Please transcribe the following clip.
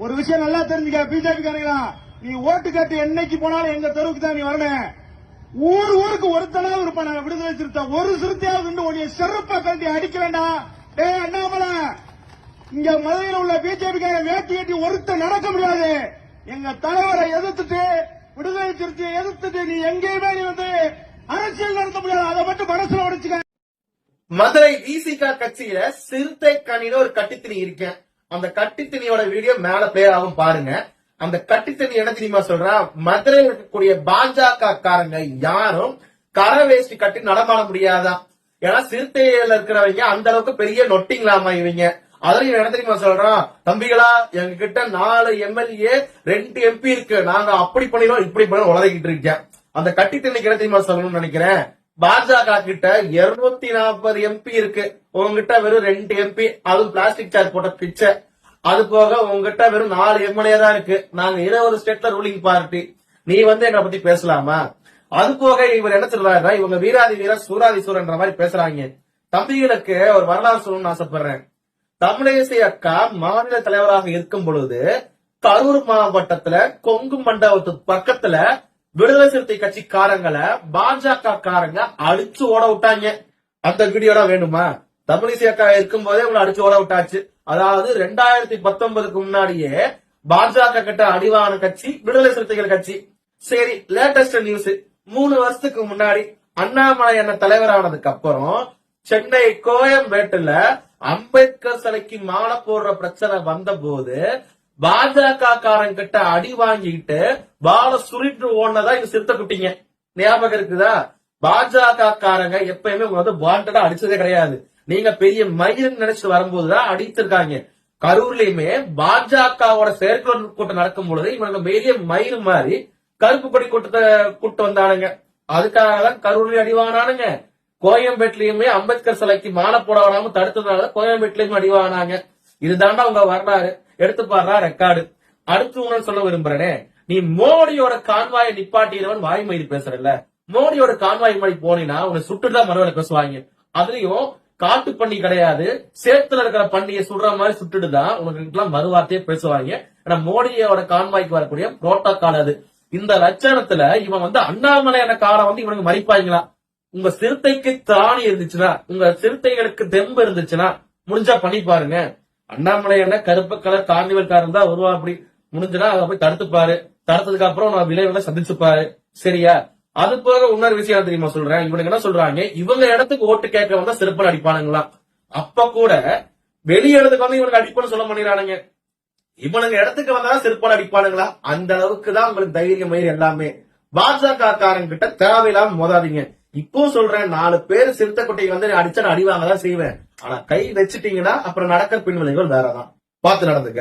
ஒரு விஷயம் நல்லா தெரிஞ்சுக்க பிஜேபி காரங்களா, நீ ஓட்டு கேட்டு என்னைக்கு போனாலும் எங்க தெருவுக்கு தான் நீ வரணும். ஊருக்கு ஒருத்தனாவது இருப்பான விடுதலை சிறுத்தை, ஒரு சிறுத்தையாவது உடைய சிறப்பா கட்டி அடிக்க வேண்டாம். அண்ணாமலை, இங்க மதுரையில் உள்ள பிஜேபி காரன் வேட்டி கட்டி ஒருத்த நடக்க முடியாது. எங்க தலைவரை எதிர்த்துட்டு விடுதலை சிறுத்தையை எதிர்த்துட்டு நீ எங்கேயுமே நீ வந்து அரசியல் நடத்த முடியாது. அதை மட்டும் மனசுல உடைச்சுக்க. மதுரை விசிக கட்சியில சிறுத்தை கணில ஒரு கட்டித்திணி இருக்கேன். அந்த கட்டித்திணியோட வீடியோ மேல பிளே ஆகும் பாருங்க. அந்த கட்டித்திணி என்ன தெரியுமா சொல்றான், மதுரையில் இருக்கக்கூடிய பாஜக காரங்க யாரும் கரை வேஷ்டி கட்டி நடமாட முடியாதான். ஏன்னா சிறுத்தையில இருக்கிறவங்க அந்த அளவுக்கு பெரிய நொட்டிங்களாமா இவங்க. அதுலயும் என்ன தெரியுமா சொல்றான், தம்பிகளா எங்க கிட்ட 4 எம்எல்ஏ 2 MP இருக்கு, நாங்க அப்படி பண்ணிடுவோம் இப்படி பண்ண உலகிட்டு இருக்கேன். அந்த கட்டித்திணிக்கு என்ன தெரியுமா சொல்லணும்னு நினைக்கிறேன், பாஜக கிட்ட 240 MP இருக்கு, உங்ககிட்ட வெறும் 2 MP, அதுவும் பிளாஸ்டிக் சேர் போட்ட பிச்சை. அது போக உங்ககிட்ட வெறும் 4 MLA தான் இருக்கு, நாங்க 20 ஸ்டேட்ல ரூலிங் பார்ட்டி. நீ வந்து எங்களை பத்தி பேசலாமா? அது போக இவர் என்ன சொல்றாருன்னா, இவங்க வீராதி வீர சூராதி சூரன்ற மாதிரி பேசுறாங்க. தம்பிகளுக்கு ஒரு வரலாறு சொல்லணும்னு ஆசைப்படுறேன். தமிழிசை அக்கா மாநில தலைவராக இருக்கும் பொழுது கரூர் மாவட்டத்துல கொங்கு மண்டபத்து பக்கத்துல விடுதலை சிறுத்தை கட்சிக்காரங்களை பாஜக காரங்க அடிச்சு ஓட விட்டாங்க. அந்த வீடியோட வேணுமா? தமிழிசை அக்கா இருக்கும் போதே உங்களை அடிச்சு ஓட விட்டாச்சு. அதாவது 2019க்கு முன்னாடியே பாஜக கிட்ட அடிவான கட்சி விடுதலை சிறுத்தைகள் கட்சி. சரி, லேட்டஸ்ட் நியூஸ், 3 வருஷத்துக்கு முன்னாடி அண்ணாமலை என்ன தலைவரானதுக்கு அப்புறம் சென்னை கோயம்பேட்டுல அம்பேத்கர் சிலைக்கு மாலை போடுற பிரச்சனை வந்த போது பாஜக காரன் கிட்ட அடி வாங்கிட்டு வாழை சுருட்டு ஓடுனதா இது சிறுத்தை குட்டிங்க. ஞாபகம் இருக்குதா? பாஜக காரங்க எப்பயுமே உங்க வந்து வாண்டடா அடிச்சதே கிடையாது. நீங்க பெரிய மயிர் நினைச்சு வரும்போதுதான் அடித்திருக்காங்க. கரூர்லயுமே பாஜகவோட செயற்குழு கூட்டம் நடக்கும் பொழுது இவங்க பெரிய மயிர் மாதிரி கருப்பு கொடி கூட்டத்தை கூட்டு வந்தானுங்க. அதுக்காக தான் கரூர்லயும் அடிவானானுங்க. கோயம்பேட்லயுமே அம்பேத்கர் சிலைக்கு மாலை போட விடாம தடுத்ததுனால கோயம்பேட்லயும் அடிவானாங்க. இதுதாண்டா உங்க வரலாறு. எடுத்து பாடுறா ரெக்கார்டு. அடுத்து உனக்கு சொல்ல விரும்புறேனே, நீ மோடியோட கான்வாயை நிப்பாட்டினவன் வாய்மொழி பேசுறல, மோடியோட கான்வாய் மாதிரி போனீங்கன்னா உன்னை சுட்டுதான் மறுவலை பேசுவாங்க. அதுலயும் காட்டு பண்ணி கிடையாது, சேத்துல இருக்கிற பண்ணியை சுடுற மாதிரி சுட்டுட்டுதான் உனக்கு மறுவார்த்தையே பேசுவாங்க. ஆனா மோடியோட கான்வாய்க்கு வரக்கூடிய புரோட்டோகால் அது. இந்த லட்சணத்துல இவன் வந்து அண்ணாமலையான காரை வந்து இவனுக்கு மறிப்பாங்களா? உங்க சிறுத்தைக்கு திராணி இருந்துச்சுன்னா, உங்க சிறுத்தைகளுக்கு தெம்பு இருந்துச்சுன்னா முடிஞ்சா பண்ணி பாருங்க. அண்ணாமலை என்ன கருப்பு கலர் கார்னிவல் காரன் தான் வருவா, அப்படி முடிஞ்சுனா அதை போய் தடுத்துப்பாரு. தடுத்ததுக்கு அப்புறம் நான் விளைவுகளை சந்திச்சுப்பாரு. சரியா? அது போக இன்னொரு விஷயம் தெரியுமா சொல்றேன், இவனுக்கு என்ன சொல்றாங்க, இவங்க இடத்துக்கு ஓட்டு கேட்க வந்தா சிறப்பு அடிப்பானுங்களா. அப்ப கூட வெளி இடத்துக்கு வந்து இவனுக்கு அடிப்பான்னு சொல்ல பண்ணிடுறானுங்க. இவனுங்க இடத்துக்கு வந்தா சிறப்பான அடிப்பானுங்களா? அந்த அளவுக்கு தான் உங்களுக்கு தைரியம் மயிர் எல்லாமே. பாஜக காரங்க கிட்ட தேவையில்லாம மோதாதீங்க. இப்போ சொல்றேன், 4 பேர் சிறுத்தை குட்டிக்கு வந்து அடிச்சா அடிவாங்கதான் செய்வேன். ஆனா கை வச்சுட்டீங்கன்னா அப்புறம் நடக்கிற பின்விளைவுகள் வேறதான். பார்த்து நடந்துக்க.